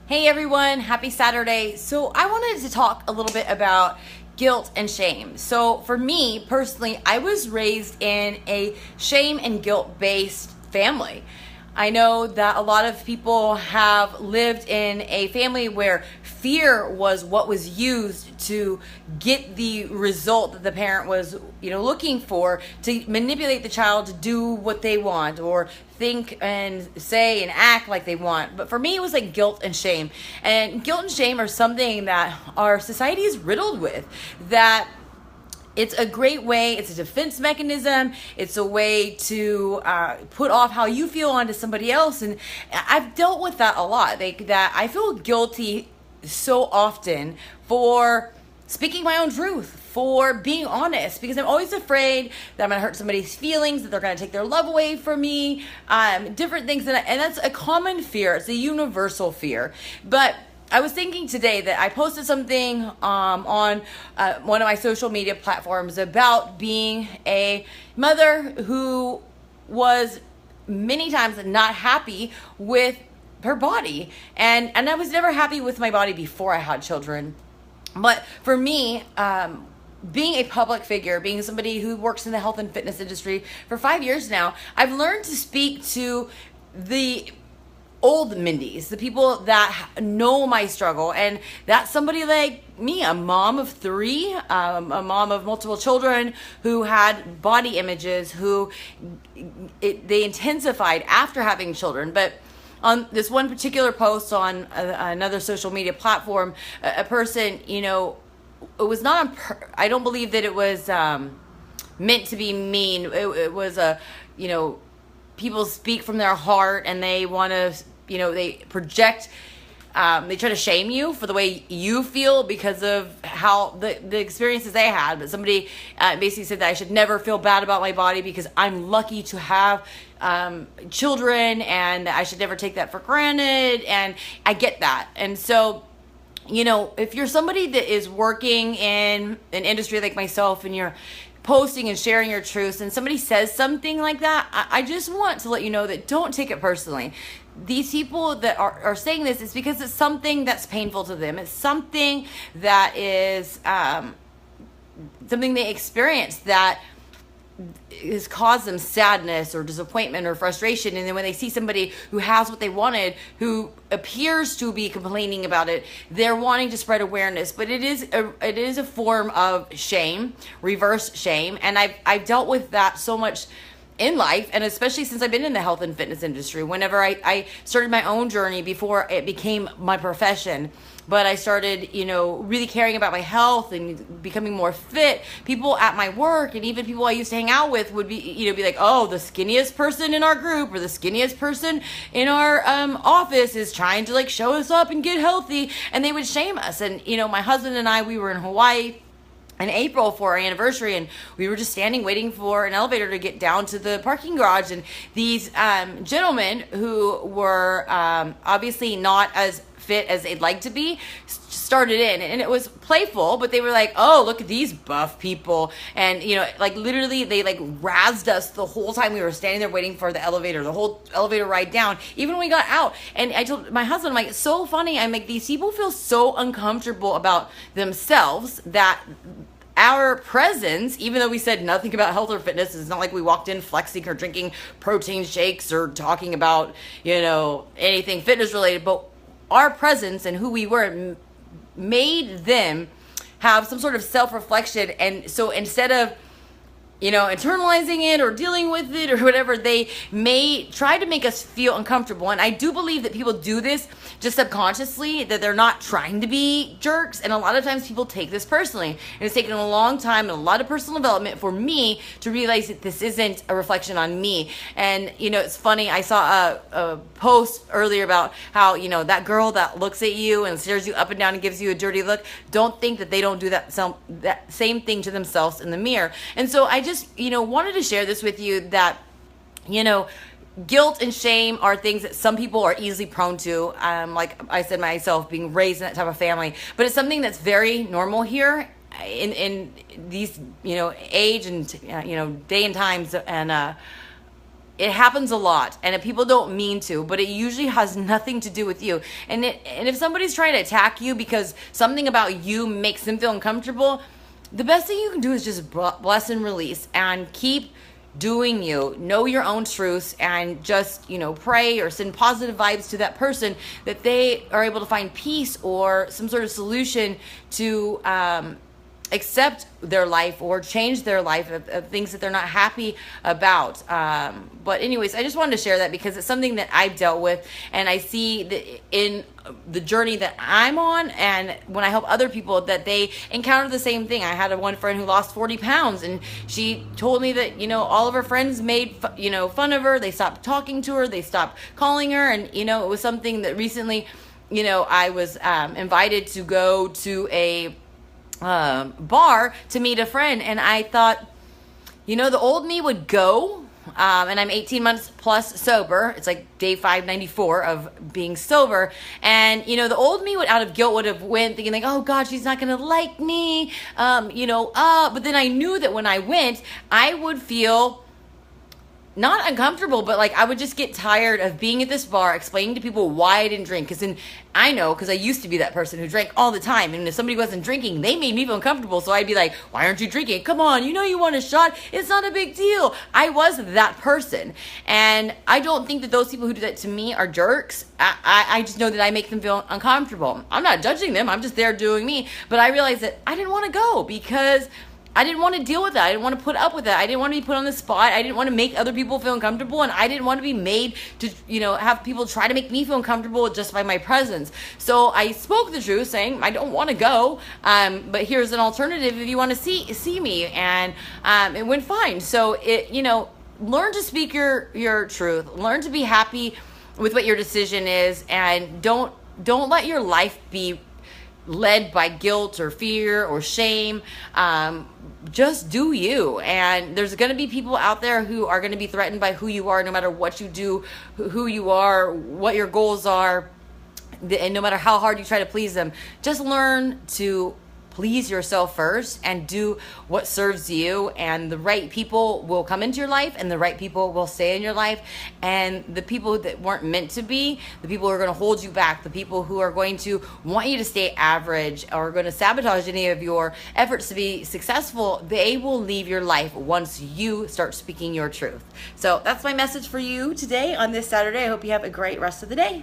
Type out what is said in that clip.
Hey everyone, happy Saturday. So, I wanted to talk a little bit about guilt and shame. So, for me personally, I was raised in a shame and guilt based family. I know that a lot of people have lived in a family where fear was what was used to get the result that the parent was, looking for, to manipulate the child to do what they want or think and say and act like they want. But for me, it was like guilt and shame. And guilt and shame are something that our society is riddled with, that it's a great way. It's a defense mechanism. It's a way to put off how you feel onto somebody else. And I've dealt with that a lot. That I feel guilty so often for speaking my own truth, for being honest, because I'm always afraid that I'm going to hurt somebody's feelings, that they're going to take their love away from me, different things. And that's a common fear. It's a universal fear. But I was thinking today that I posted something on one of my social media platforms about being a mother who was many times not happy with her body. And I was never happy with my body before I had children. But for me, being a public figure, being somebody who works in the health and fitness industry for 5 years now, I've learned to speak to the old Mindies, the people that know my struggle. And that's somebody like me, a mom of three, a mom of multiple children who had body images, they intensified after having children. But on this one particular post on another social media platform, a person, it was not I don't believe that it was meant to be mean. It was people speak from their heart, and they want to, they project, they try to shame you for the way you feel because of how the experiences they had. But somebody basically said that I should never feel bad about my body because I'm lucky to have children, and I should never take that for granted. And I get that. And so, if you're somebody that is working in an industry like myself, and you're posting and sharing your truths, and somebody says something like that, I just want to let you know that don't take it personally. These people that are saying this is because it's something that's painful to them. It's something that is something they experience that has caused them sadness or disappointment or frustration. And then when they see somebody who has what they wanted, who appears to be complaining about it, they're wanting to spread awareness. But it is a form of shame, reverse shame. And I've dealt with that so much in life, and especially since I've been in the health and fitness industry. Whenever I started my own journey before it became my profession, but I started, really caring about my health and becoming more fit. People at my work and even people I used to hang out with would be like, oh, the skinniest person in our group or the skinniest person in our office is trying to show us up and get healthy, and they would shame us. And my husband and I, we were in Hawaii in April for our anniversary, and we were just standing waiting for an elevator to get down to the parking garage, and these gentlemen who were obviously not as fit as they'd like to be started in, and it was playful, but they were like, oh, look at these buff people. And literally they razzed us the whole time we were standing there waiting for the elevator, the whole elevator ride down, even when we got out. And I told my husband, I'm like, it's so funny. I'm like, these people feel so uncomfortable about themselves that our presence, even though we said nothing about health or fitness, it's not like we walked in flexing or drinking protein shakes or talking about, anything fitness related, but our presence and who we were made them have some sort of self-reflection. And so instead of internalizing it or dealing with it or whatever, they may try to make us feel uncomfortable. And I do believe that people do this just subconsciously, that they're not trying to be jerks. And a lot of times people take this personally. And it's taken a long time and a lot of personal development for me to realize that this isn't a reflection on me. And, it's funny. I saw a post earlier about how, that girl that looks at you and stares you up and down and gives you a dirty look, don't think that they don't do that same thing to themselves in the mirror. And so I just, wanted to share this with you, that, guilt and shame are things that some people are easily prone to. Like I said myself, being raised in that type of family, but it's something that's very normal here in these, age and, day and times. And it happens a lot, and people don't mean to, but it usually has nothing to do with you. And if somebody's trying to attack you because something about you makes them feel uncomfortable, the best thing you can do is just bless and release and keep doing you. Know your own truths, and just, pray or send positive vibes to that person that they are able to find peace or some sort of solution to accept their life or change their life of things that they're not happy about. But anyways, I just wanted to share that because it's something that I've dealt with, and I see that in the journey that I'm on, and when I help other people, that they encounter the same thing. I had one friend who lost 40 pounds, and she told me that, all of her friends made, fun of her. They stopped talking to her. They stopped calling her. And, it was something that recently, I was invited to go to a bar to meet a friend, and I thought, the old me would go, and I'm 18 months plus sober. It's like day 594 of being sober, and the old me would, out of guilt, would have went thinking like, oh God, she's not gonna like me, but then I knew that when I went, I would feel not uncomfortable, but like I would just get tired of being at this bar explaining to people why I didn't drink. Because then I know, because I used to be that person who drank all the time, and if somebody wasn't drinking, they made me feel uncomfortable. So I'd be like, why aren't you drinking? Come on, you want a shot? It's not a big deal. I was that person, and I don't think that those people who do that to me are jerks. I just know that I make them feel uncomfortable. I'm not judging them. I'm just there doing me. But I realized that I didn't want to go because I didn't want to deal with that. I didn't want to put up with that. I didn't want to be put on the spot. I didn't want to make other people feel uncomfortable, and I didn't want to be made to, have people try to make me feel uncomfortable just by my presence. So I spoke the truth, saying I don't want to go, but here's an alternative if you want to see me, and it went fine. So learn to speak your truth. Learn to be happy with what your decision is, and don't let your life be led by guilt or fear or shame. Just do you. And there's going to be people out there who are going to be threatened by who you are, no matter what you do, who you are, what your goals are, and no matter how hard you try to please them. Just learn to please yourself first and do what serves you, and the right people will come into your life, and the right people will stay in your life. And the people that weren't meant to be, the people who are going to hold you back, the people who are going to want you to stay average or are going to sabotage any of your efforts to be successful, they will leave your life once you start speaking your truth. So that's my message for you today on this Saturday. I hope you have a great rest of the day.